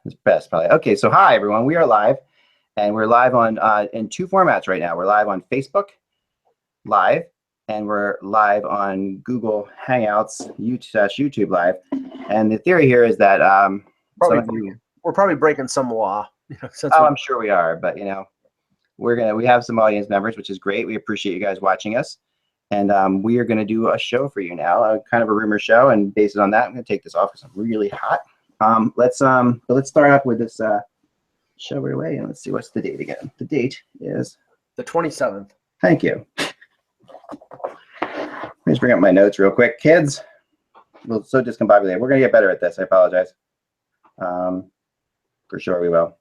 It's best, probably. Okay, so hi, everyone. We are live, and we're live on in two formats right now. We're live on Facebook Live, and we're live on Google Hangouts, YouTube Live. And the theory here is that we're probably breaking some law. I'm sure we are, but we have some audience members, which is great. We appreciate you guys watching us. And we are going to do a show for you now, kind of a rumor show. And based on that, I'm going to take this off because I'm really hot. Let's start off with this show right away, and let's see what's the date again. The date is the 27th. Thank you. Let me just bring up my notes real quick, kids. We're so discombobulated. We're going to get better at this. I apologize. For sure we will.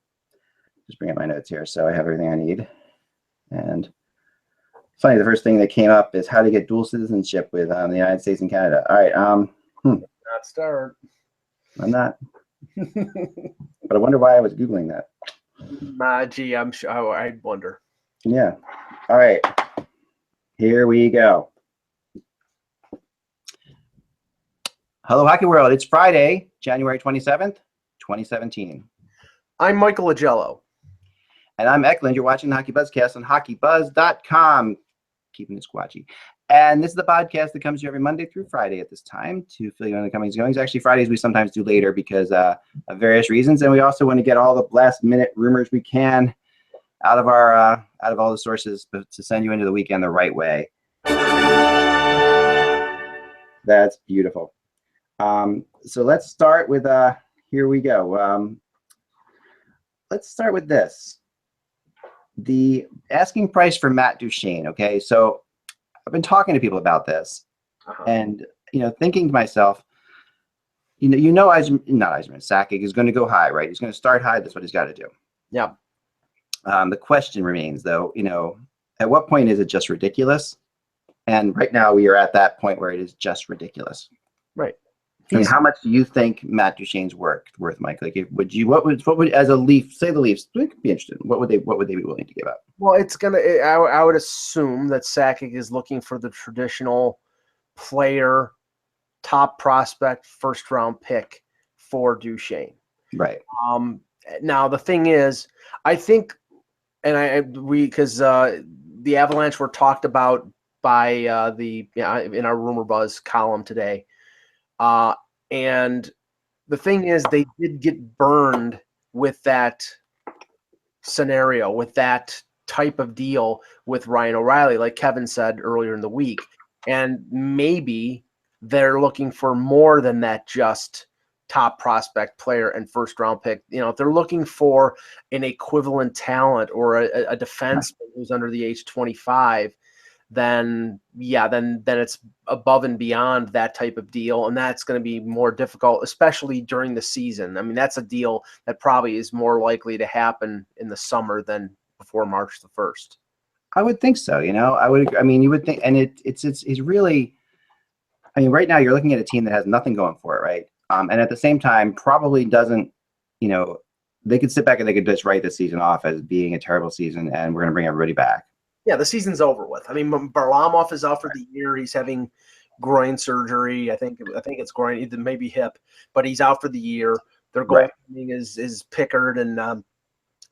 Just bring up my notes here so I have everything I need. And it's funny, the first thing that came up is how to get dual citizenship with the United States and Canada. All right. Not start. I'm not. But I wonder why I was Googling that. Gee, I'm sure. I wonder. Yeah. All right. Here we go. Hello, Hockey World. It's Friday, January 27th, 2017. I'm Michael Agello. And I'm Eklund. You're watching the HockeyBuzzcast on HockeyBuzz.com. Keeping it squatchy. And this is the podcast that comes to you every Monday through Friday at this time to fill you in the comings and goings. Actually, Fridays we sometimes do later because of various reasons. And we also want to get all the last-minute rumors we can out of all the sources to send you into the weekend the right way. That's beautiful. So let's start with here we go. Let's start with this. The asking price for Matt Duchene. Okay, so I've been talking to people about this, and thinking to myself, Sakic is going to go high, right? He's going to start high. That's what he's got to do. Yeah. The question remains, though, at what point is it just ridiculous? And right now we are at that point where it is just ridiculous. Right. How much do you think Matt Duchene's worth, Mike? Like, what would as a Leaf, say the Leafs, we could be interested. What would they be willing to give up? Well, I would assume that Sakic is looking for the traditional player, top prospect, first round pick for Duchene. Right. Now the thing is, I think, because the Avalanche were talked about by in our Rumor Buzz column today. And the thing is, they did get burned with that scenario, with that type of deal with Ryan O'Reilly, like Kevin said earlier in the week. And maybe they're looking for more than that, just top prospect player and first round pick. If they're looking for an equivalent talent or a defenseman who's under the age 25, then it's above and beyond that type of deal, and that's going to be more difficult, especially during the season. I mean, that's a deal that probably is more likely to happen in the summer than before March the 1st. I would think so. You would think, and it's really. I mean, right now you're looking at a team that has nothing going for it, right? And at the same time, probably doesn't. They could sit back and they could just write the season off as being a terrible season, and we're going to bring everybody back. Yeah, the season's over with. I mean, Varlamov is out for the year. He's having groin surgery. I think it's groin, maybe hip, but he's out for the year. Their goaltending is Pickard and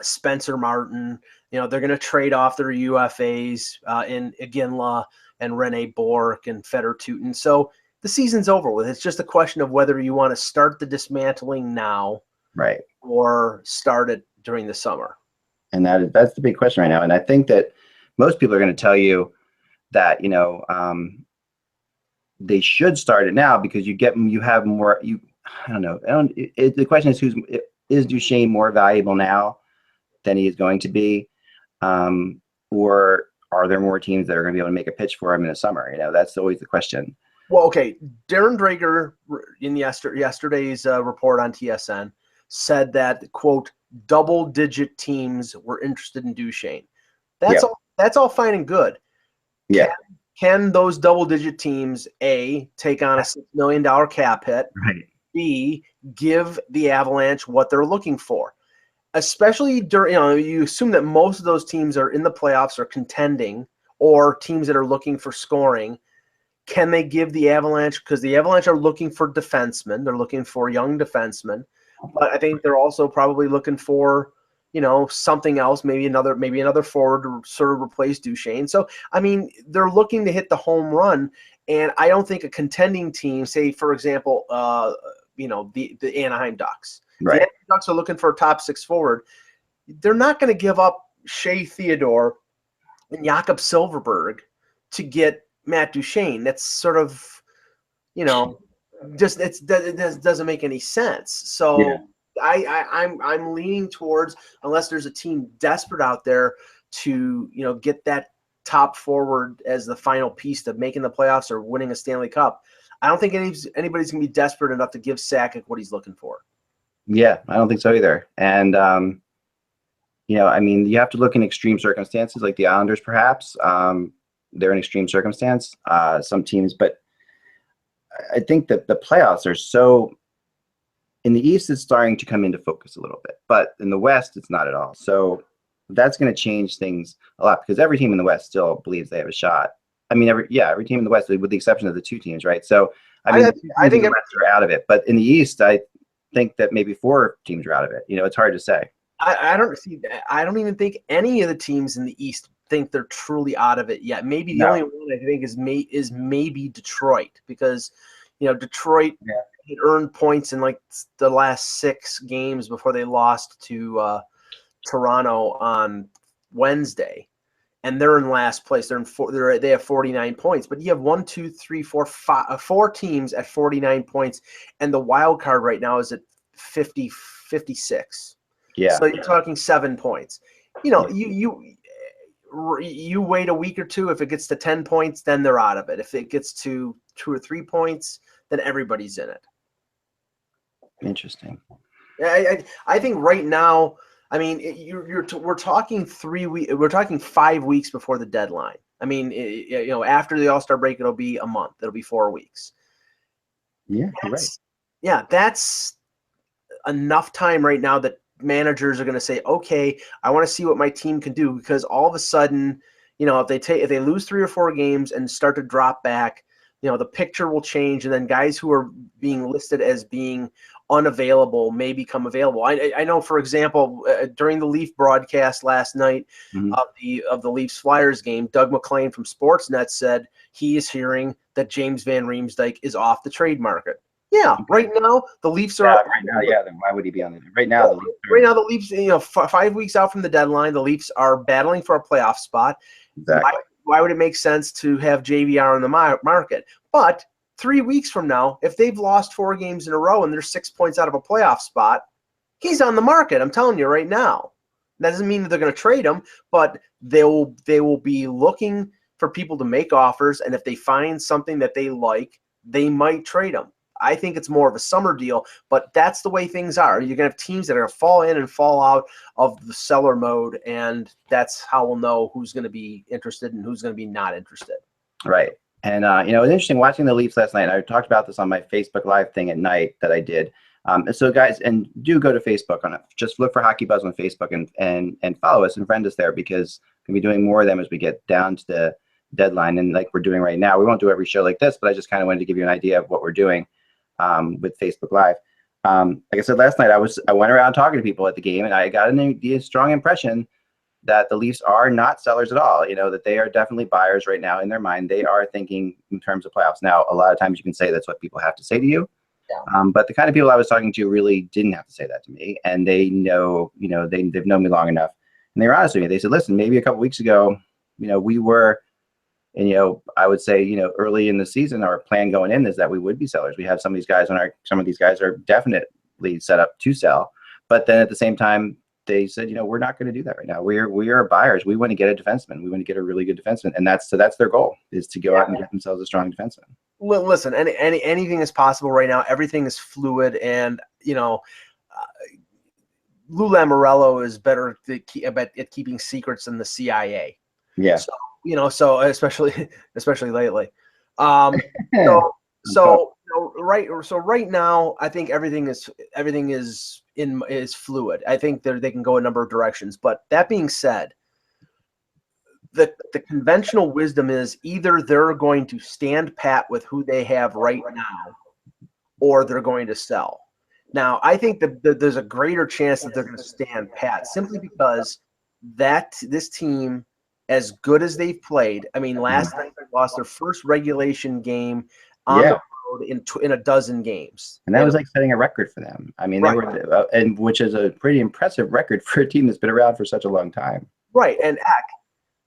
Spencer Martin. They're going to trade off their UFAs in Iginla and Rene Bourque and Fedor Tutin. So the season's over with. It's just a question of whether you want to start the dismantling now, right, or start it during the summer. And that's the big question right now. And I think that most people are going to tell you that they should start it now because you have more. I don't know. The question is, is Duchene more valuable now than he is going to be, or are there more teams that are going to be able to make a pitch for him in the summer? That's always the question. Well, okay. Darren Drager in yesterday's report on TSN said that, quote, double-digit teams were interested in Duchene. That's all fine and good. Yeah. Can those double-digit teams, A, take on a $6 million cap hit, right, B, give the Avalanche what they're looking for? Especially during, you assume that most of those teams are in the playoffs or contending, or teams that are looking for scoring. Can they give the Avalanche, because the Avalanche are looking for defensemen, they're looking for young defensemen. but I think they're also probably looking for, something else, maybe another forward to sort of replace Duchesne. So, I mean, they're looking to hit the home run, and I don't think a contending team, say, for example, the Anaheim Ducks. Right. The Anaheim Ducks are looking for a top six forward. They're not going to give up Shea Theodore and Jakob Silfverberg to get Matt Duchesne. That's sort of, just it doesn't make any sense. So Yeah. I'm leaning towards, unless there's a team desperate out there to get that top forward as the final piece to making the playoffs or winning a Stanley Cup. I don't think anybody's gonna be desperate enough to give Sakic what he's looking for. Yeah, I don't think so either. And I mean, you have to look in extreme circumstances, like the Islanders, perhaps. They're in extreme circumstance. Some teams, but I think that the playoffs are so. In the East, it's starting to come into focus a little bit, but in the West, it's not at all. So that's going to change things a lot because every team in the West still believes they have a shot. I mean, every team in the West, with the exception of the two teams, right? So I mean, I think the West are out of it, but in the East, I think that maybe 4 teams are out of it. It's hard to say. I don't even think any of the teams in the East think they're truly out of it yet. Maybe the only one I think is maybe Detroit, because Detroit had earned points in like the last 6 games before they lost to Toronto on Wednesday, and they're in last place. They have 49 points, but you have 1, 2, 3, 4, 5, 4 teams at 49 points, and the wild card right now is at 56. Yeah. So you're talking 7 points. You wait a week or two. If it gets to 10 points, then they're out of it. If it gets to 2 or 3 points, then everybody's in it. Interesting. I think right now, I mean, we're talking 3 weeks. We're talking 5 weeks before the deadline. I mean, after the All-Star break, it'll be a month. It'll be 4 weeks. Yeah, you're right. Yeah, that's enough time right now that managers are going to say, okay, I want to see what my team can do, because all of a sudden, if they lose 3 or 4 games and start to drop back, the picture will change, and then guys who are being listed as being unavailable may become available. I know, for example, during the Leaf broadcast last night of the Leafs Flyers game, Doug McClain from Sportsnet said he is hearing that James Van Riemsdyk is off the trade market. Yeah, right now the Leafs are right now. Yeah, then why would he be on the right now? The Leafs, 5 weeks out from the deadline, the Leafs are battling for a playoff spot. Exactly. Why would it make sense to have JVR in the market? But 3 weeks from now, if they've lost 4 games in a row and they're 6 points out of a playoff spot, he's on the market. I'm telling you right now. That doesn't mean that they're going to trade him, but they will be looking for people to make offers, and if they find something that they like, they might trade him. I think it's more of a summer deal, but that's the way things are. You're going to have teams that are going to fall in and fall out of the seller mode, and that's how we'll know who's going to be interested and who's going to be not interested. Right. And, it was interesting watching the Leafs last night. I talked about this on my Facebook Live thing at night that I did. And so, guys, and do go to Facebook on it. Just look for Hockey Buzz on Facebook and follow us and friend us there, because we'll be doing more of them as we get down to the deadline. And like we're doing right now, we won't do every show like this, but I just kind of wanted to give you an idea of what we're doing with Facebook Live. Like I said last night, I went around talking to people at the game, and I got a strong impression that the Leafs are not sellers at all. That they are definitely buyers right now in their mind. They are thinking in terms of playoffs. Now, a lot of times you can say that's what people have to say to you. Yeah. But the kind of people I was talking to really didn't have to say that to me. And they know, they've known me long enough. And they were honest with me. They said, listen, maybe a couple weeks ago, we were, and, I would say, early in the season, our plan going in is that we would be sellers. We have some of these guys some of these guys are definitely set up to sell. But then at the same time, they said, we're not going to do that right now. We are buyers. We want to get a defenseman. We want to get a really good defenseman. And that's their goal, is to go out and get themselves a strong defenseman. Well, listen, anything is possible right now. Everything is fluid. And, Lou Lamoriello is better at keeping secrets than the CIA. Yeah. So especially lately. Right now, I think everything is fluid. I think they can go a number of directions. But that being said, the conventional wisdom is either they're going to stand pat with who they have right now, or they're going to sell. Now, I think that there's a greater chance that they're going to stand pat simply because this team, as good as they've played, I mean, last night they lost their first regulation game on the road in a dozen games. And that was like setting a record for them. I mean, they were, and which is a pretty impressive record for a team that's been around for such a long time. Right. And heck,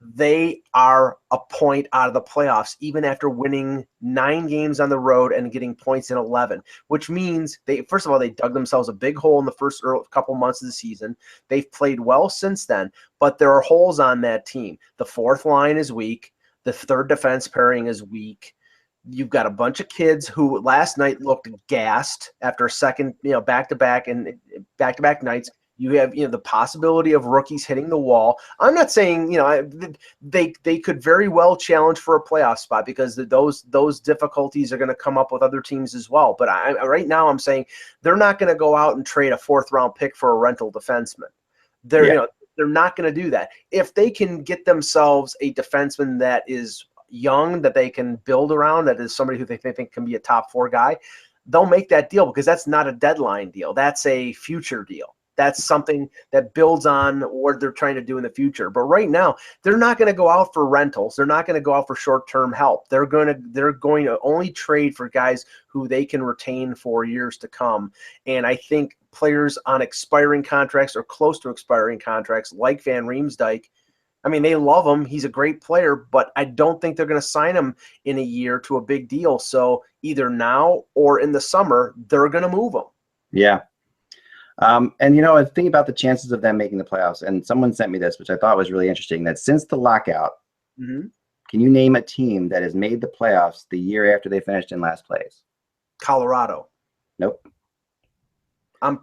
they are a point out of the playoffs, even after winning 9 games on the road and getting points in 11, which means first of all, they dug themselves a big hole in the first couple months of the season. They've played well since then, but there are holes on that team. The fourth line is weak. The third defense pairing is weak. You've got a bunch of kids who last night looked gassed after a second, back-to-back nights. You have, the possibility of rookies hitting the wall. I'm not saying, they could very well challenge for a playoff spot because those difficulties are going to come up with other teams as well. But right now I'm saying they're not going to go out and trade a 4th-round pick for a rental defenseman. They're not going to do that. If they can get themselves a defenseman that is young, that they can build around, that is somebody who they think can be a top 4 guy, they'll make that deal because that's not a deadline deal. That's a future deal. That's something that builds on what they're trying to do in the future. But right now, they're not going to go out for rentals. They're not going to go out for short-term help. They're going to only trade for guys who they can retain for years to come. And I think players on expiring contracts or close to expiring contracts like Van Riemsdyk, I mean, they love him. He's a great player, but I don't think they're going to sign him in a year to a big deal. So either now or in the summer, they're going to move him. Yeah. And, I think about the chances of them making the playoffs, and someone sent me this, which I thought was really interesting, that since the lockout, can you name a team that has made the playoffs the year after they finished in last place? Colorado. Nope. I'm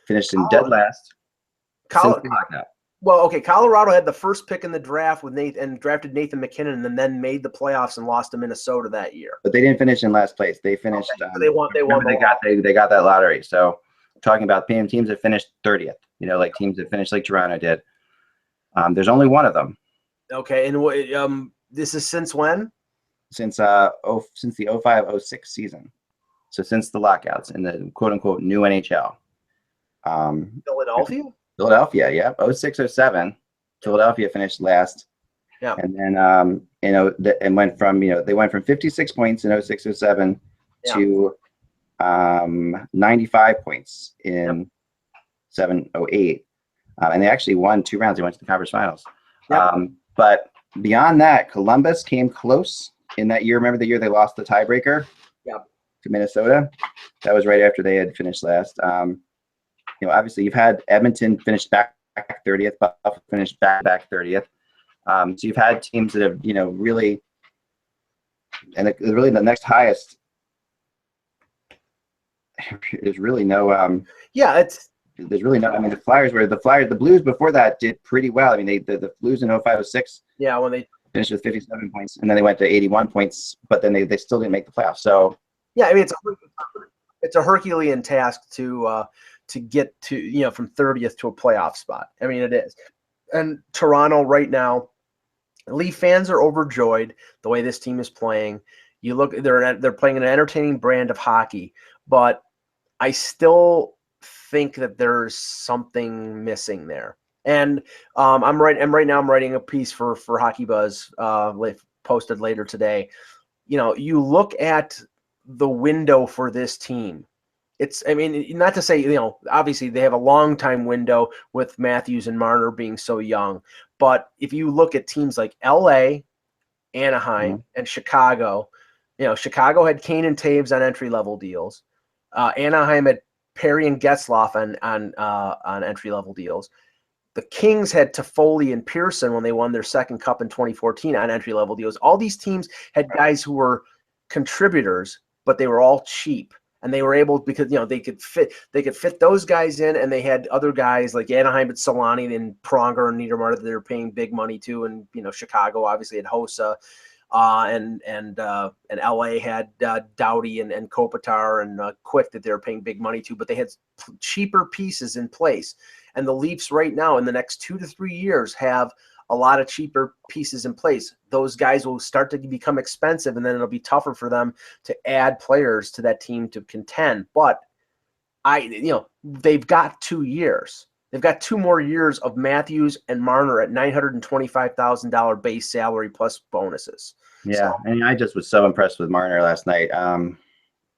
finished in dead last since the lockout. Well, okay, Colorado had the first pick in the draft with drafted Nathan McKinnon, and then made the playoffs and lost to Minnesota that year. But they didn't finish in last place. They finished. Okay, so they won. They got that lottery. So talking about teams that finished 30th, like teams that finished like Toronto did. There's only one of them. Okay, and this is since when? Since the 05-06 season. So since the lockouts in the quote unquote new NHL. Philadelphia? Philadelphia, yeah. 06-07. Philadelphia finished last. Yeah. And then and went from, they went from 56 points in 06-07 to 95 points in 07-08. And they actually won 2 rounds. They went to the conference finals. Yep. But beyond that, Columbus came close in that year. Remember the year they lost the tiebreaker? Yep. To Minnesota? That was right after they had finished last. Obviously you've had Edmonton finish back 30th, Buffalo finished back 30th. So you've had teams that have, really, and really the next highest. There's really no. There's really no. I mean, the Blues before that did pretty well. I mean, the Blues in 05-06. Yeah, when they finished with 57 points, and then they went to 81 points, but then they still didn't make the playoffs. So yeah, I mean, it's a Herculean task to get to from 30th to a playoff spot. I mean, it is. And Toronto right now, Leaf fans are overjoyed the way this team is playing. You look, they're playing an entertaining brand of hockey, but I still think that there's something missing there. And I'm writing a piece for Hockey Buzz posted later today. You look at the window for this team. Not to say, obviously they have a long time window with Matthews and Marner being so young, but if you look at teams like LA, Anaheim, and Chicago, Chicago had Kane and Taves on entry-level deals. Anaheim had Perry and Getzlaf on entry-level deals. The Kings had Toffoli and Pearson when they won their second cup in 2014 on entry-level deals. All these teams had guys who were contributors, but they were all cheap. And they were able, because they could fit those guys in, and they had other guys like Anaheim had Solani and Pronger and Niedermayer that they were paying big money to, and Chicago obviously had Hossa, and LA had Doughty and Kopitar and Quick that they were paying big money to, but they had cheaper pieces in place. And the Leafs right now in the next 2 to 3 years have a lot of cheaper pieces in place. Those guys will start to become expensive, and then it'll be tougher for them to add players to that team to contend. But they've got 2 years. They've got 2 more years of Matthews and Marner at $925,000 base salary plus bonuses. Yeah, I mean, I just was so impressed with Marner last night.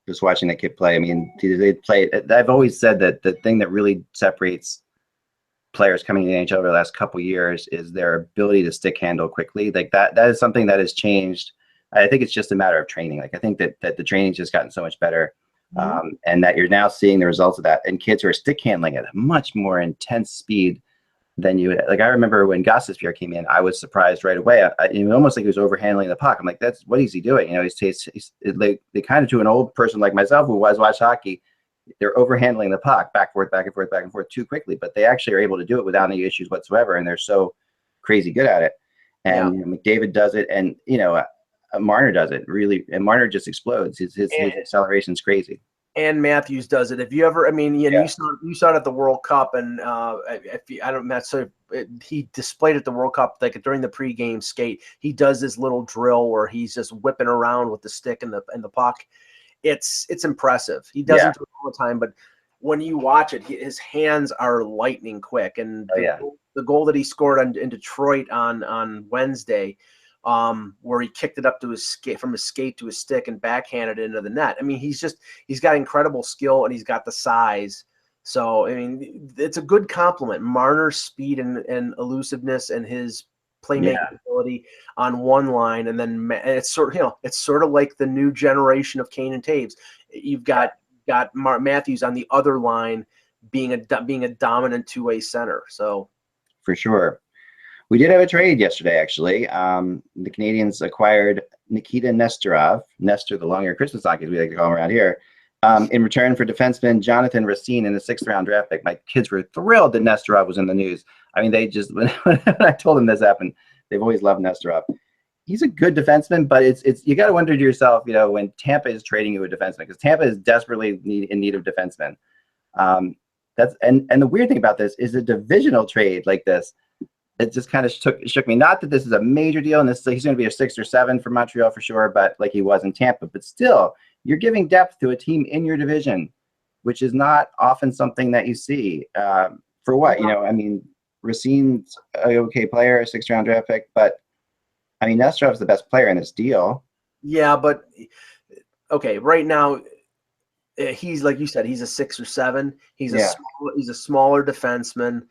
Just watching the kid play. I mean, they play. I've always said that the thing that really separates players coming in the NHL over the last couple of years is their ability to stick handle quickly. Like that is something that has changed. I think it's just a matter of training. Like I think that the training's just gotten so much better, and that you're now seeing the results of that. And kids who are stick handling at a much more intense speed than you would. Like I remember when Gostisbehere came in, I was surprised right away. It was almost like he was overhandling the puck. I'm like, what is he doing? You know, he's like they kind of, to an old person like myself who has watched hockey, they're overhandling the puck back and forth too quickly. But they actually are able to do it without any issues whatsoever, and they're so crazy good at it. And McDavid does it, and Marner does it really, and Marner just explodes. His acceleration's crazy. And Matthews does it. If you ever, I mean, you saw it at the World Cup, and he displayed at the World Cup, like during the pregame skate, he does this little drill where he's just whipping around with the stick and the puck. It's impressive. He doesn't do it all the time, but when you watch it, his hands are lightning quick. And the goal that he scored in Detroit on Wednesday, where he kicked it up to his skate, from his skate to his stick, and backhanded it into the net. I mean, he's got incredible skill, and he's got the size. So, I mean, it's a good compliment. Marner's speed and elusiveness and his playmaking ability on one line, and then it's sort of like the new generation of Kane and Taves. You've got Matthews on the other line being a dominant two-way center. So, for sure. We did have a trade yesterday, actually. The Canadians acquired Nikita Nestorov, Nestor the Long-Haired Christmas Donkey, as we like to call him around here, in return for defenseman Jonathan Racine in the 6th-round draft pick. My kids were thrilled that Nestorov was in the news. I mean, they just, when I told them this happened, they've always loved Nestorov. He's a good defenseman, but it's you got to wonder to yourself, when Tampa is trading you a defenseman, because Tampa is desperately in need of defensemen. And the weird thing about this is a divisional trade like this. It just kind of shook me. Not that this is a major deal, and he's going to be a 6 or 7 for Montreal for sure, but like he was in Tampa. But still, you're giving depth to a team in your division, which is not often something that you see. For what? I mean, Racine's an okay player, a 6th-round draft pick, but I mean, Nestorov's the best player in this deal. Yeah, but okay, right now, he's, like you said, he's a 6 or 7. He's a smaller defenseman.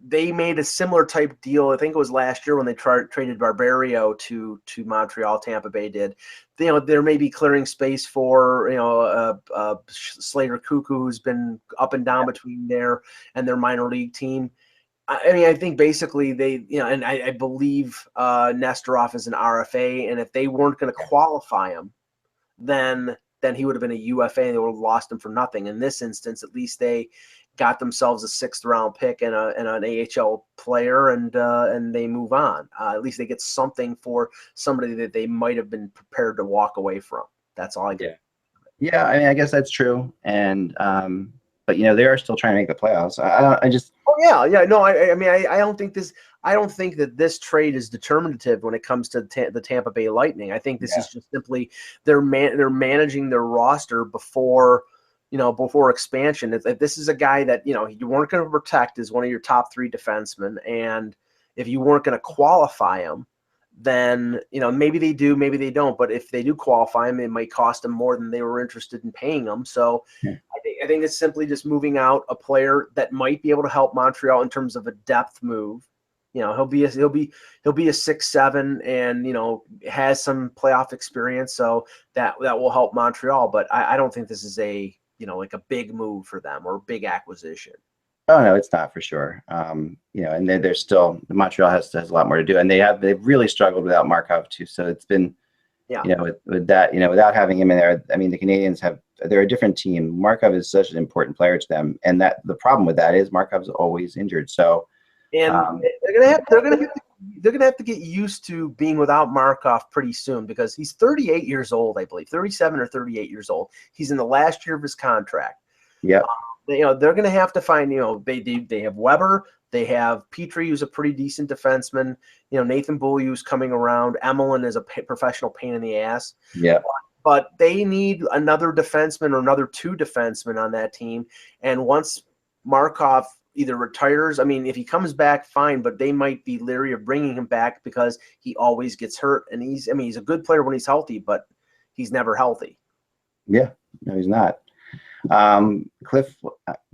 They made a similar type deal. I think it was last year when they traded Barberio to Montreal. Tampa Bay did. There may be clearing space for Slater Cuckoo, who's been up and down between there and their minor league team. I mean, I think basically they, and I believe Nestorov is an RFA, and if they weren't going to qualify him, then he would have been a UFA, and they would have lost him for nothing. In this instance, at least they got themselves a 6th-round pick and an AHL player, and they move on. At least they get something for somebody that they might have been prepared to walk away from. That's all I get. Yeah, I mean, I guess that's true. And but they are still trying to make the playoffs. I don't think that this trade is determinative when it comes to the Tampa Bay Lightning. I think this is just simply they're managing their roster before expansion. If this is a guy that you weren't going to protect as one of your top 3 defensemen, and if you weren't going to qualify him, then maybe they do, maybe they don't. But if they do qualify him, it might cost them more than they were interested in paying him. So I think it's simply just moving out a player that might be able to help Montreal in terms of a depth move. He'll be a 6-7, and has some playoff experience, so that will help Montreal. But I don't think this is a like a big move for them or a big acquisition. Oh no, it's not for sure. And they're still, Montreal has a lot more to do, and they've really struggled without Markov too. So it's been, with that, without having him in there. I mean, the Canadians they're a different team. Markov is such an important player to them, and that the problem with that is Markov's always injured. So, and they're gonna have to get used to being without Markov pretty soon, because he's 38 years old, I believe, 37 or 38 years old. He's in the last year of his contract. Yeah. They're going to have to find, they have Weber, they have Petrie, who's a pretty decent defenseman. Nathan Beaulieu's coming around. Emelin is a professional pain in the ass. Yeah. but they need another defenseman or another 2 defensemen on that team. And once Markov either retires, I mean, if he comes back, fine, but they might be leery of bringing him back because he always gets hurt. And he's a good player when he's healthy, but he's never healthy. Yeah, no, he's not. Cliff,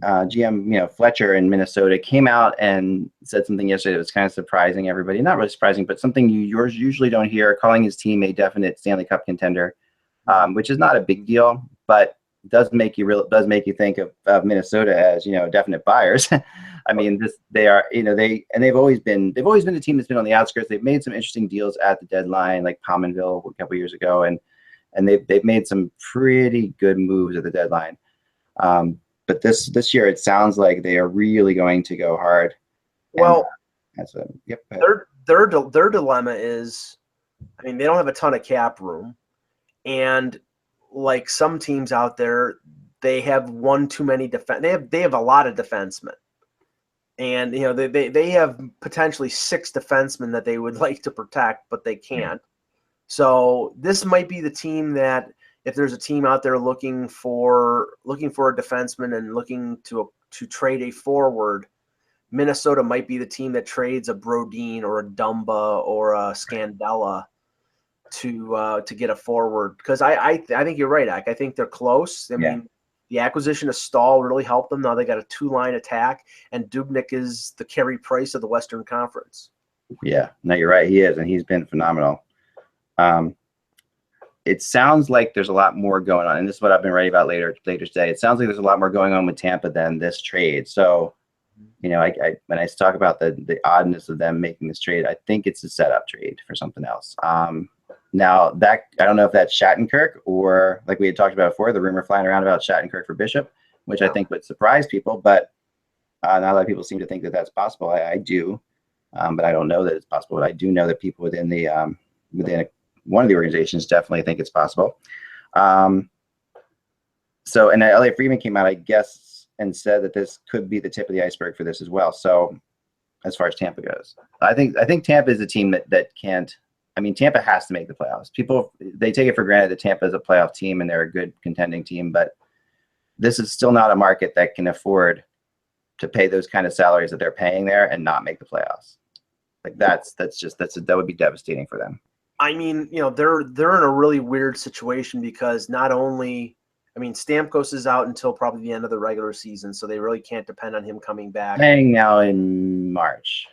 GM, Fletcher in Minnesota came out and said something yesterday that was kind of surprising everybody. Not really surprising, but something you usually don't hear, calling his team a definite Stanley Cup contender, which is not a big deal, but does make you think of Minnesota as, definite buyers. I mean, they've always been a team that's been on the outskirts. They've made some interesting deals at the deadline, like Pominville a couple years ago, and they've made some pretty good moves at the deadline. But this year, it sounds like they are really going to go hard. Well, yep. Their dilemma is, I mean, they don't have a ton of cap room, and like some teams out there, they have one too many They have a lot of defensemen, and they have potentially 6 defensemen that they would like to protect, but they can't. So this might be the team that, if there's a team out there looking for a defenseman and looking to trade a forward, Minnesota might be the team that trades a Brodin or a Dumba or a Scandella to get a forward. Because I think you're right, Ak. I think they're close. I mean, the acquisition of Stahl really helped them. Now they got a 2-line attack, and Dubnyk is the Carey Price of the Western Conference. Yeah, no, you're right. He is, and he's been phenomenal. It sounds like there's a lot more going on, and this is what I've been writing about later today. It sounds like there's a lot more going on with Tampa than this trade. So, when I talk about the oddness of them making this trade, I think it's a setup trade for something else. Now that I don't know if that's Shattenkirk or, like we had talked about before, the rumor flying around about Shattenkirk for Bishop, which I think would surprise people, but not a lot of people seem to think that that's possible. I do, but I don't know that it's possible. But I do know that people within one of the organizations definitely think it's possible. And Elliot Friedman came out, I guess, and said that this could be the tip of the iceberg for this as well. So as far as Tampa goes, I think Tampa is a team that can't. I mean, Tampa has to make the playoffs. People, they take it for granted that Tampa is a playoff team and they're a good contending team, but this is still not a market that can afford to pay those kind of salaries that they're paying there and not make the playoffs. Like that would be devastating for them. I mean, they're in a really weird situation because not only, I mean, Stamkos is out until probably the end of the regular season, so they really can't depend on him coming back. Playing now in March.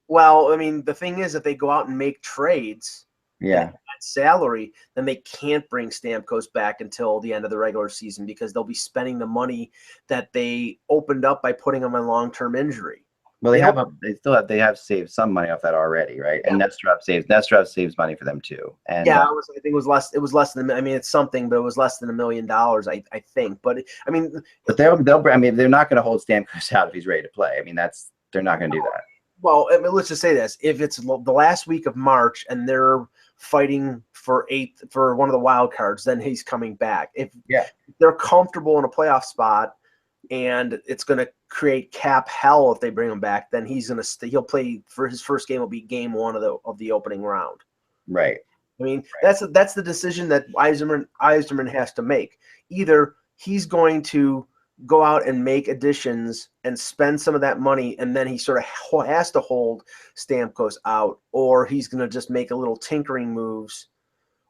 Well, I mean, the thing is, if they go out and make trades, that salary, then they can't bring Stamkos back until the end of the regular season because they'll be spending the money that they opened up by putting him on long-term injury. Well, they have saved some money off that already, right? Yeah. And Nesterov saves money for them too. And I think it was less. It was less than. I mean, it's something, but it was less than $1 million, I think. But I mean, but they'll. I mean, they're not going to hold Stamkos out if he's ready to play. I mean, they're not going to do that. Well, I mean, let's just say this: if it's the last week of March and they're fighting for one of the wild cards, then he's coming back. If they're comfortable in a playoff spot, and it's going to create cap hell if they bring him back, then he'll play for his first game. Will be game 1 of the opening round. Right. I mean, that's the decision that Yzerman has to make. Either he's going to go out and make additions and spend some of that money, and then he sort of has to hold Stamkos out, or he's going to just make a little tinkering moves,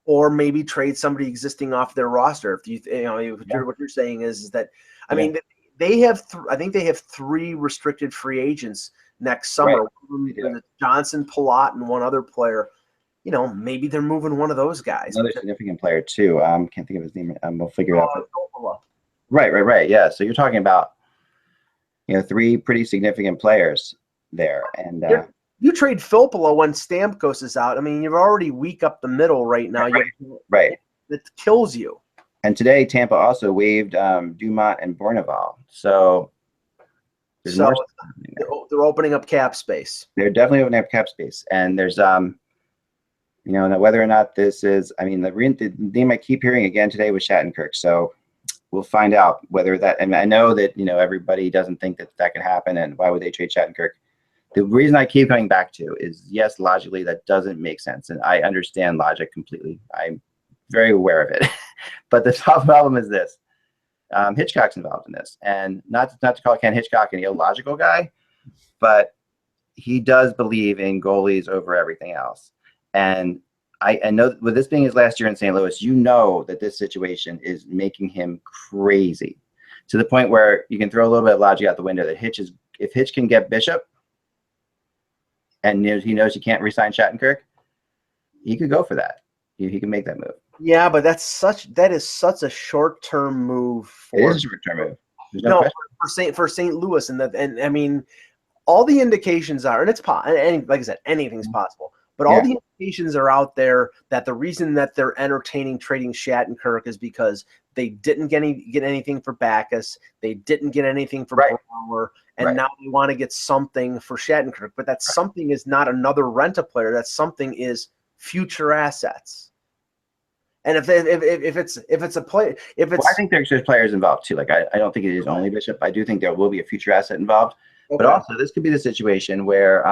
or maybe trade somebody existing off their roster. What you're saying is that, I mean, they have I think they have 3 restricted free agents next summer. Right. Johnson, Palat, and one other player. Maybe they're moving one of those guys. Another significant player too. Can't think of his name. We'll figure it out. Right. Yeah. So you're talking about, 3 pretty significant players there, and you trade Filppula when Stamkos is out. I mean, you're already weak up the middle right now. Right. It kills you. And today, Tampa also waived Dumont and Bourneval. So they're opening up cap space. They're definitely opening up cap space, and there's whether or not this is. I mean, the name I keep hearing again today was Shattenkirk. So we'll find out whether that. And I know that everybody doesn't think that could happen, and why would they trade Shattenkirk? The reason I keep coming back to is, yes, logically that doesn't make sense, and I understand logic completely. very aware of it. But the problem is this. Hitchcock's involved in this, and not to call Ken Hitchcock an illogical guy, but he does believe in goalies over everything else. And I know with this being his last year in St. Louis, you know that this situation is making him crazy to the point where you can throw a little bit of logic out the window that if Hitch can get Bishop and he knows he can't re-sign Shattenkirk, he could go for that. He can make that move. Yeah, but that is such a short-term move. It is a short-term move. There's no question. for St. Louis, and I mean, all the indications are, and it's and like I said, anything's possible. But all the indications are out there that the reason that they're entertaining trading Shattenkirk is because they didn't get anything for Backus, they didn't get anything for Bauer, and now they want to get something for Shattenkirk. But that something is not another rent-a-player. That something is future assets. And if it's a player, I think there's players involved too. Like I don't think it is only Bishop. I do think there will be a future asset involved. Okay. But also this could be the situation where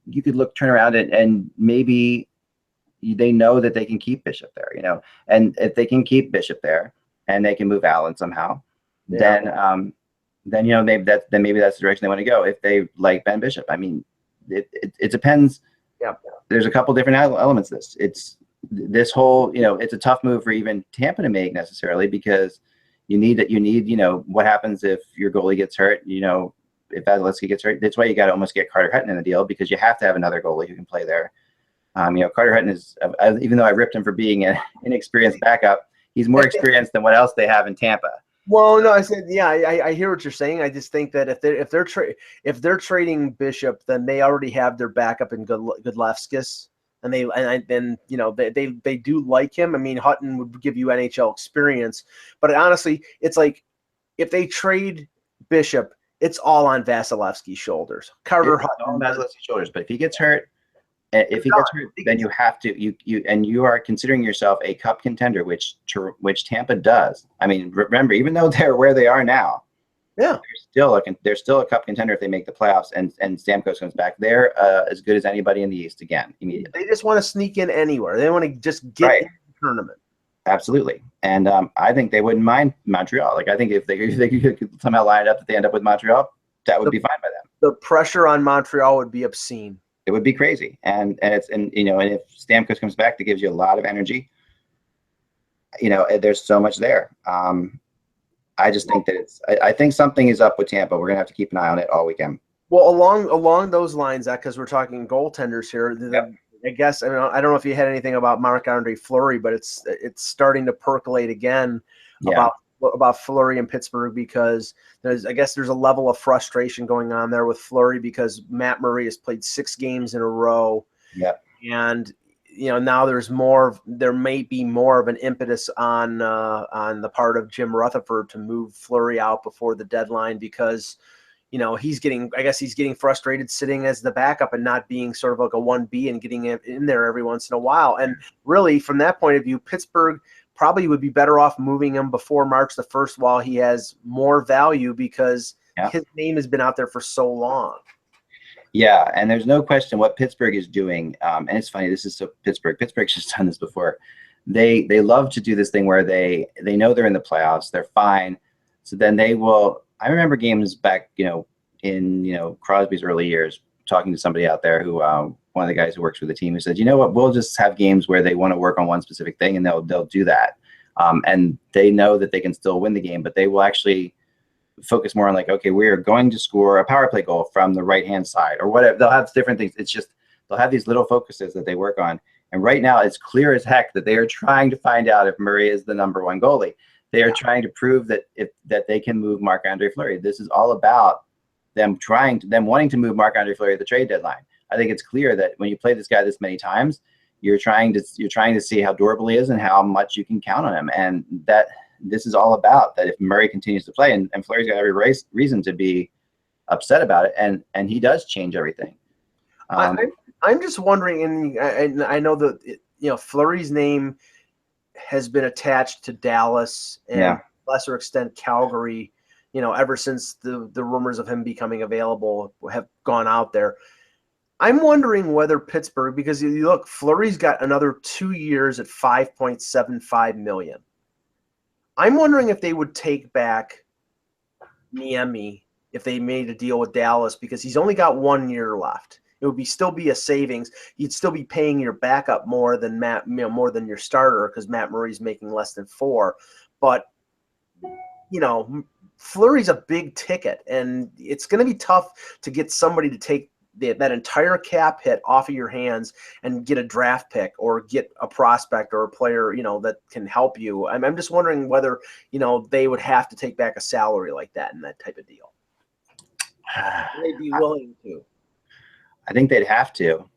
you could turn around and maybe they know that they can keep Bishop there, and if they can keep Bishop there and they can move Allen somehow, then maybe that's the direction they want to go. If they like Ben Bishop, I mean, it depends. Yeah. There's a couple different elements to this. It's this whole, it's a tough move for even Tampa to make necessarily, because you need what happens if your goalie gets hurt, if Vasilevsky gets hurt. That's why you got to almost get Carter Hutton in the deal, because you have to have another goalie who can play there. Carter Hutton is, even though I ripped him for being an inexperienced backup, he's more experienced than what else they have in Tampa. Well, no, I said, yeah, I hear what you're saying. I just think that if they're trading Bishop, then they already have their backup in Godlevskis, and they do like him. I mean, Hutton would give you NHL experience, but honestly, it's like if they trade Bishop, it's all on Vasilevsky's shoulders. Carter Hutton on Vasilevsky's shoulders, but if he gets hurt, then you have to you are considering yourself a cup contender, which Tampa does. I mean, remember, even though they're where they are now, they're still a cup contender if they make the playoffs and Stamkos comes back. They're as good as anybody in the East again immediately. They just want to sneak in anywhere. They want to just get in the tournament. Absolutely, and I think they wouldn't mind Montreal. Like I think if they could somehow line it up that they end up with Montreal, that would be fine by them. The pressure on Montreal would be obscene. It would be crazy, and if Stamkos comes back, that gives you a lot of energy. There's so much there. I just think that I think something is up with Tampa. We're gonna have to keep an eye on it all weekend. Well, along those lines, because we're talking goaltenders here, I guess I don't know if you had anything about Marc-Andre Fleury, but it's starting to percolate again about Fleury in Pittsburgh, because there's a level of frustration going on there with Fleury because Matt Murray has played 6 games in a row. Yeah. And now there may be more of an impetus on the part of Jim Rutherford to move Fleury out before the deadline, because he's getting frustrated sitting as the backup and not being sort of like a 1B and getting in there every once in a while. And really, from that point of view, Pittsburgh probably would be better off moving him before March the 1st while he has more value, because his name has been out there for so long. Yeah, and there's no question what Pittsburgh is doing. And it's funny, this is so Pittsburgh. Pittsburgh's just done this before. They love to do this thing where they know they're in the playoffs, they're fine. So then they will. I remember games back, in Crosby's early years, talking to somebody out there who one of the guys who works for the team, who said, you know what, we'll just have games where they want to work on one specific thing and they'll do that. And they know that they can still win the game, but they will actually focus more on like, okay, we are going to score a power play goal from the right-hand side or whatever. They'll have different things. It's just, they'll have these little focuses that they work on. And right now it's clear as heck that they are trying to find out if Murray is the number 1 goalie. They are trying to prove that they can move Marc-Andre Fleury. This is all about them wanting to move Marc-Andre Fleury at the trade deadline. I think it's clear that when you play this guy this many times, you're trying to see how durable he is and how much you can count on him. And that this is all about that. If Murray continues to play, and Fleury's got every reason to be upset about it, and he does change everything. I'm just wondering, and I know that Fleury's name has been attached to Dallas and to a lesser extent Calgary, ever since the rumors of him becoming available have gone out there. I'm wondering whether Pittsburgh, because you look, Fleury's got another 2 years at $5.75 million. I'm wondering if they would take back Niemi if they made a deal with Dallas, because he's only got 1 year left. It would still be a savings. You'd still be paying your backup more than more than your starter, because Matt Murray's making less than $4 million. But Fleury's a big ticket, and it's going to be tough to get somebody to take that entire cap hit off of your hands and get a draft pick or get a prospect or a player, that can help you. I'm just wondering whether, they would have to take back a salary like that in that type of deal. They'd be willing to. I think they'd have to.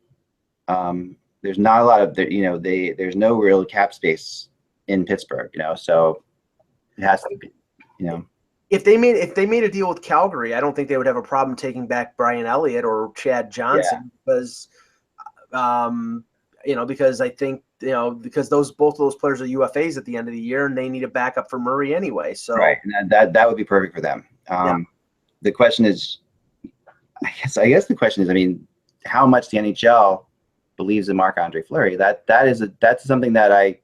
There's not a lot of, there's no real cap space in Pittsburgh, so it has to be, If they made a deal with Calgary, I don't think they would have a problem taking back Brian Elliott or Chad Johnson, because I think because both of those players are UFAs at the end of the year, and they need a backup for Murray anyway. So right, and that would be perfect for them. The question is, I guess the question is, how much the NHL believes in Marc-Andre Fleury. That's something that I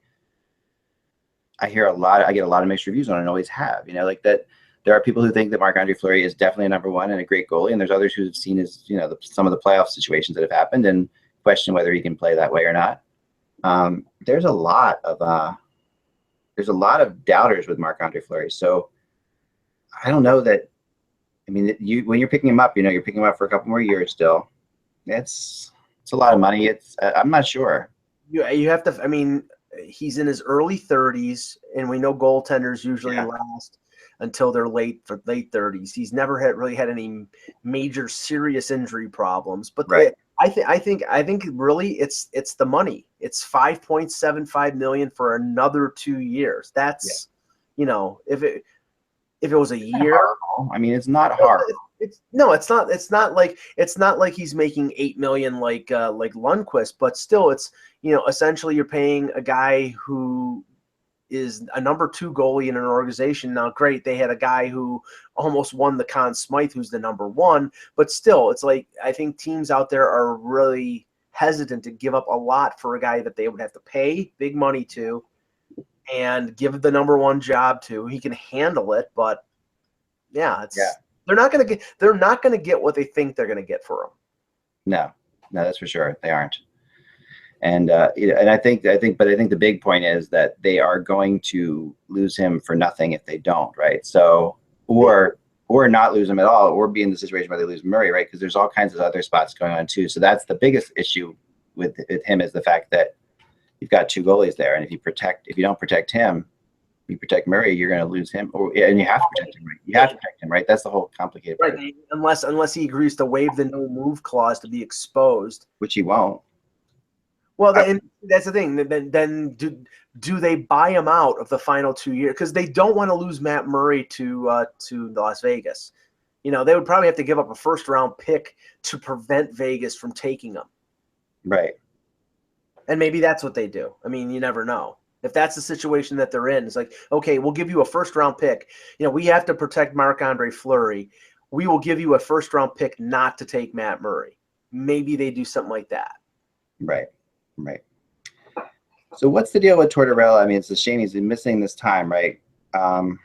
hear a lot. I get a lot of mixed reviews on, and always have. Like that. There are people who think that Marc-Andre Fleury is definitely a number one and a great goalie, and there's others who have seen his, some of the playoff situations that have happened and question whether he can play that way or not. There's a lot of doubters with Marc-Andre Fleury. So I don't know that. When you're picking him up, you're picking him up for a couple more years still. It's a lot of money. I'm not sure. You have to. He's in his early 30s, and we know goaltenders usually last until their late 30s. He's never really had any major serious injury problems. But right. I think really it's the money. It's $5.75 million for another 2 years. That's if it was a year. It's not hard. It's not like he's making $8 million like Lundqvist, but still it's essentially you're paying a guy who is a number 2 goalie in an organization. Now, great, they had a guy who almost won the Conn Smythe, who's the number 1, but still, it's like I think teams out there are really hesitant to give up a lot for a guy that they would have to pay big money to and give the number 1 job to. He can handle it, but they're not going to get what they think they're going to get for him. No, that's for sure. They aren't. And I think the big point is that they are going to lose him for nothing if they don't, right? So, or not lose him at all, or be in the situation where they lose Murray, right? Because there's all kinds of other spots going on too. So that's the biggest issue with him, is the fact that you've got 2 goalies there, and if you don't protect him, you protect Murray, you're going to lose him, and you have to protect him, right? You have to protect him, right? That's the whole complicated part. Right, unless he agrees to waive the no move clause to be exposed, which he won't. Well, that's the thing. Then do they buy him out of the final 2 years? Because they don't want to lose Matt Murray to Las Vegas. They would probably have to give up a first-round pick to prevent Vegas from taking him. Right. And maybe that's what they do. You never know. If that's the situation that they're in, it's like, okay, we'll give you a first-round pick. We have to protect Marc-Andre Fleury. We will give you a first-round pick not to take Matt Murray. Maybe they do something like that. Right. So what's the deal with Tortorella? It's a shame he's been missing this time, right? The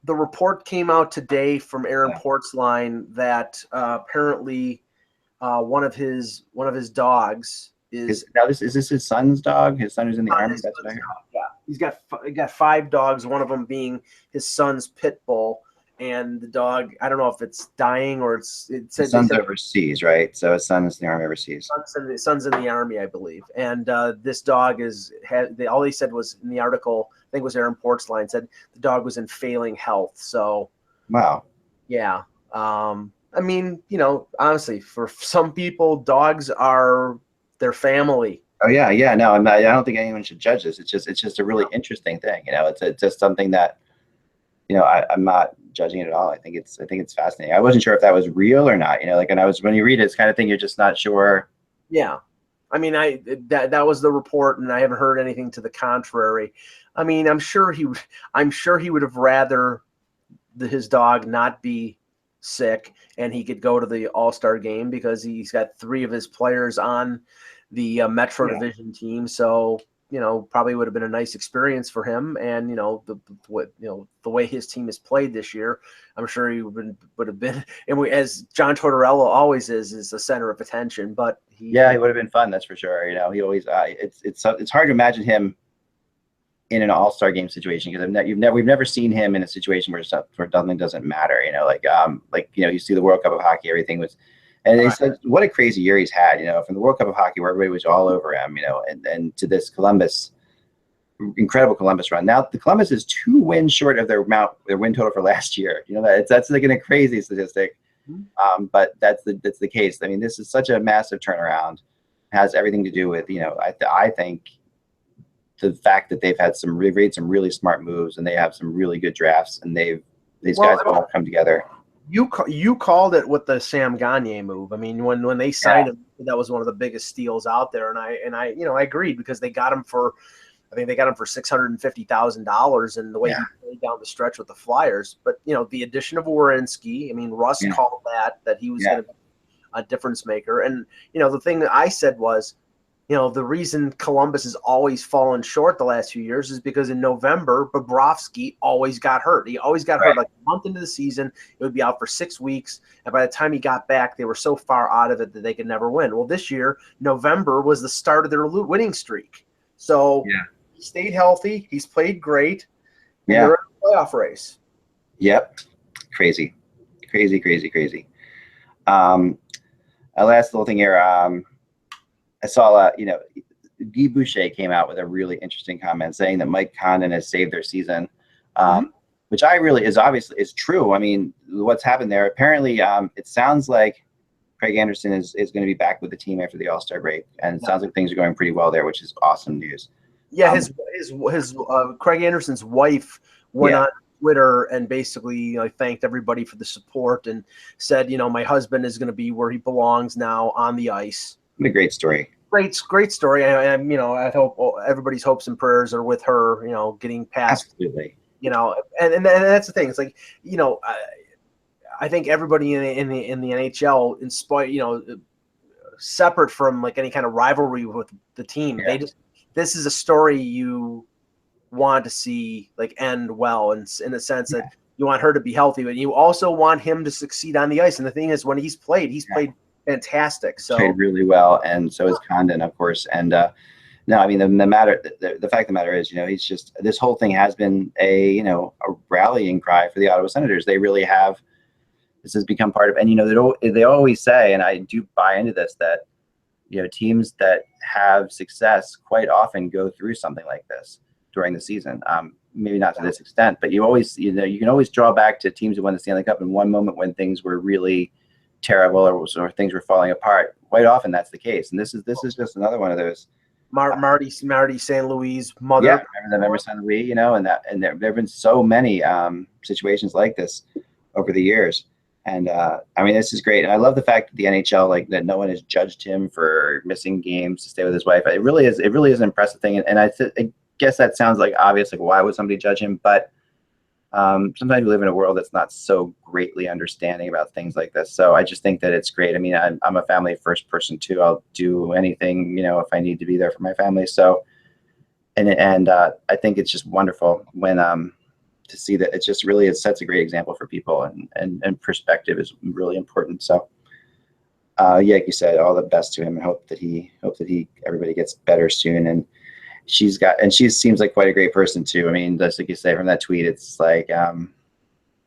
report came out today from Aaron Portzline that apparently one of his dogs is this his son's dog? His son is in the army. That's what I heard. Yeah, he's got 5 dogs. One of them being his son's pit bull. And the dog, I don't know if it's dying or it said his son's overseas, right? So his son is in the army overseas. Son's in the army, I believe. And this dog all they said was in the article, I think it was Aaron Portzline, said the dog was in failing health. So, wow. Yeah. Honestly, for some people, dogs are their family. Oh yeah. No, I don't think anyone should judge this. It's just a really interesting thing. It's just something that, I'm not judging it at all. I think it's fascinating. I wasn't sure if that was real or not. When you read it, it's kind of thing you're just not sure. Yeah, that was the report, and I haven't heard anything to the contrary. I'm sure he would have rather his dog not be sick, and he could go to the All-Star game because he's got 3 of his players on the Metro Division team. So, probably would have been a nice experience for him. And, the way his team has played this year, I'm sure he would have been, and as John Tortorella always is the center of attention, but he would have been fun. That's for sure. He always, it's hard to imagine him in an all-star game situation, because we've never seen him in a situation where something doesn't matter. You see the World Cup of Hockey, everything was. And they said, what a crazy year he's had, from the World Cup of Hockey, where everybody was all over him, and to this incredible Columbus run. Now, the Columbus is 2 wins short of their win total for last year. That's like a crazy statistic, but that's the case. I mean, this is such a massive turnaround. It has everything to do with, I think the fact that they've made some really smart moves, and they have some really good drafts, and these guys have all come together. You called it with the Sam Gagner move. I mean, when they signed him, that was one of the biggest steals out there, and I agreed, because they got him for, I think they got him for $650,000, and the way he played down the stretch with the Flyers. But the addition of Werenski, I mean, Russ called that he was going to be a difference maker, and the thing that I said was, the reason Columbus has always fallen short the last few years is because in November, Bobrovsky always got hurt. He always got hurt like a month into the season. It would be out for 6 weeks. And by the time he got back, they were so far out of it that they could never win. Well, this year, November was the start of their winning streak. So he stayed healthy. He's played great. And they're in a playoff race. Yep. Crazy. A last little thing here. I saw, Guy Boucher came out with a really interesting comment saying that Mike Condon has saved their season, which is true. I mean, what's happened there? Apparently, it sounds like Craig Anderson is going to be back with the team after the All-Star break, and it sounds like things are going pretty well there, which is awesome news. Yeah, his Craig Anderson's wife went on Twitter and basically thanked everybody for the support and said, my husband is going to be where he belongs now on the ice. What a great story. Great story. And I hope everybody's hopes and prayers are with her, getting past. Absolutely. And that's the thing. It's like, I think everybody in the NHL, in spite, separate from like any kind of rivalry with the team, this is a story you want to see like end well, and in the sense that you want her to be healthy, but you also want him to succeed on the ice. And the thing is, when he's played fantastic. So played really well, and so is Condon, of course. And no, I mean the fact of the matter is, he's just, this whole thing has been a rallying cry for the Ottawa Senators. They really have. This has become part of, and they always say, and I do buy into this, that teams that have success quite often go through something like this during the season. Maybe not to this extent, but you can always draw back to teams who won the Stanley Cup in one moment when things were really terrible or things were falling apart. Quite often that's the case, and this is just another one of those. Marty St. Louis' mother. Yeah, remember St. Louis, and there have been so many situations like this over the years. And I mean, this is great, and I love the fact that the NHL, that no one has judged him for missing games to stay with his wife. It really is an impressive thing, and I guess that sounds like obvious, like why would somebody judge him? But sometimes we live in a world that's not so greatly understanding about things like this. So I just think that it's great. I mean, I'm a family first person too. I'll do anything, if I need to be there for my family. So, and I think it's just wonderful when to see that it sets a great example for people, and perspective is really important. So, like you said, all the best to him, and hope that everybody gets better soon. And she seems like quite a great person too. I mean, just like you say from that tweet, it's like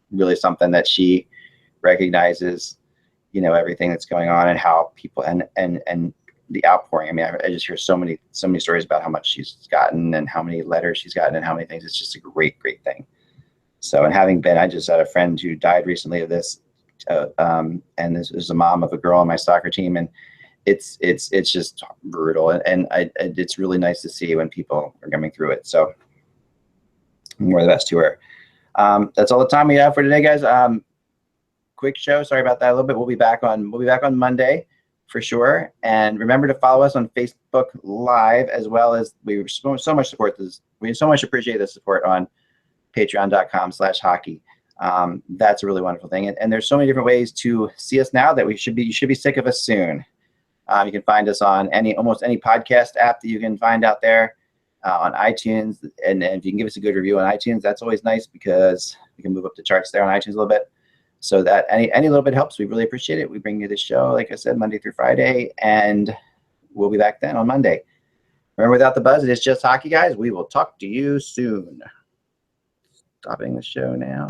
really something that she recognizes, everything that's going on, and how people and the outpouring. I mean, I just hear so many stories about how much she's gotten, and how many letters she's gotten, and how many things. It's just a great thing. So, and I just had a friend who died recently of this, and this is a mom of a girl on my soccer team, and it's just brutal, and it's really nice to see when people are coming through it. So, more the best to her. That's all the time we have for today, guys. Quick show. Sorry about that a little bit. We'll be back on Monday for sure. And remember to follow us on Facebook Live, as well as we so much support this. We so much appreciate the support on patreon.com/hockey. That's a really wonderful thing. And there's so many different ways to see us now that you should be sick of us soon. You can find us on almost any podcast app that you can find out there, on iTunes. And if you can give us a good review on iTunes, that's always nice because we can move up the charts there on iTunes a little bit. So that any little bit helps. We really appreciate it. We bring you this show, like I said, Monday through Friday, and we'll be back then on Monday. Remember, without the buzz, it is just hockey, guys. We will talk to you soon. Stopping the show now.